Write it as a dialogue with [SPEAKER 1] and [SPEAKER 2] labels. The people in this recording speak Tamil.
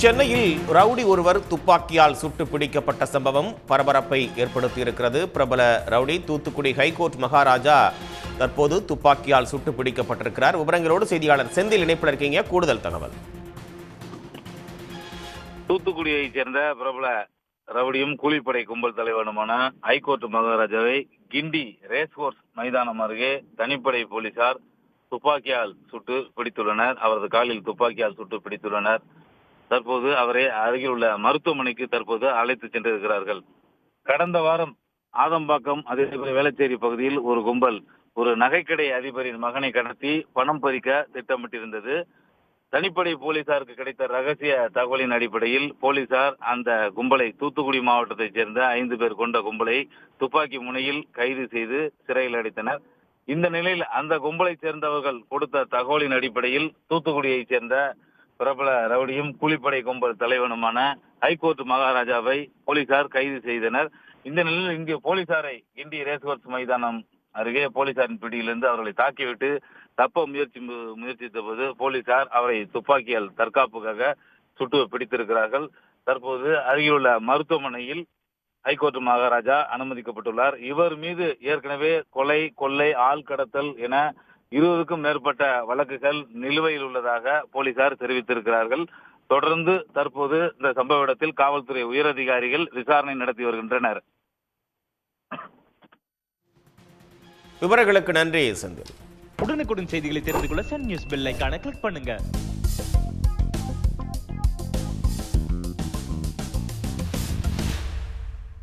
[SPEAKER 1] சென்னையில் ரவுடி ஒருவர் துப்பாக்கியால் சுட்டு பிடிக்கப்பட்ட சம்பவம் பரபரப்பை ஏற்படுத்தியிருக்கிறது. பிரபல ரவுடி தூத்துக்குடி ஹைகோர்ட் மகாராஜா தற்போது துப்பாக்கியால் சுட்டு பிடிக்கப்பட்டிருக்கிறார். விவரங்களோடு செய்தியாளர் செந்தில் இணைப்பில் இருக்கீங்க. கூடுதல் தகவல்.
[SPEAKER 2] தூத்துக்குடியைச் சேர்ந்த பிரபல ரவுடியும் கூலிப்படை கும்பல் தலைவனுமான ஹைகோர்ட் மகாராஜாவை கிண்டி ரேஸ்கோர்ஸ் மைதானம் அருகே தனிப்படை போலீசார் துப்பாக்கியால் சுட்டு பிடித்துள்ளனர். அவரது காலில் துப்பாக்கியால் சுட்டு பிடித்துள்ளனர். தற்போது அவரை அருகில் உள்ள மருத்துவமனைக்கு தற்போது அழைத்து சென்றிருக்கிறார்கள். கடந்த வாரம் ஆதம்பாக்கம் அதேபோல வேளச்சேரி பகுதியில் ஒரு கும்பல் ஒரு நகைக்கடை அதிபரின் மகனை கடத்தி பணம் பறிக்க திட்டமிட்டிருந்தது. தனிப்படை போலீசாருக்கு கிடைத்த ரகசிய தகவலின் அடிப்படையில் போலீசார் அந்த கும்பலை தூத்துக்குடி மாவட்டத்தைச் சேர்ந்த 5 பேர் கொண்ட கும்பலை துப்பாக்கி முனையில் கைது செய்து சிறையில் அடைத்தனர். இந்த நிலையில் அந்த கும்பலை சேர்ந்தவர்கள் கொடுத்த தகவலின் அடிப்படையில் தூத்துக்குடியைச் சேர்ந்த பிரபல ரவுடியும் கூலிப்படை கும்பல் தலைவனுமான ஹைகோர்ட் மகாராஜாவை போலீசார் கைது செய்தனர். இந்த நிலையில் இங்கு போலீசாரை கிண்டி ரேஸ்கோர்ஸ் மைதானம் அருகே போலீசாரின் பிடியிலிருந்து அவர்களை தாக்கிவிட்டு தப்ப முயற்சித்த போது போலீசார் அவரை துப்பாக்கியால் தற்காப்புக்காக சுட்டு பிடித்திருக்கிறார்கள். தற்போது அருகிலுள்ள மருத்துவமனையில் ஹைகோர்ட் மகாராஜா அனுமதிக்கப்பட்டுள்ளார். இவர் மீது ஏற்கனவே கொலை, கொள்ளை, ஆள் கடத்தல் என 20க்கும் மேற்பட்ட வழக்குகள் நிலுவையில் உள்ளதாக போலீசார் தெரிவித்திருக்கிறார்கள். தொடர்ந்து தற்போது இந்த சம்பவ இடத்தில் காவல்துறை உயரதிகாரிகள் விசாரணை நடத்தி வருகின்றனர்.
[SPEAKER 1] விவரங்களுக்கு நன்றி செந்தில்.
[SPEAKER 3] உடனுக்குடன் செய்திகளை தெரிந்து கொள்ள சன் நியூஸ் பெல் ஐகானை கிளிக் பண்ணுங்க.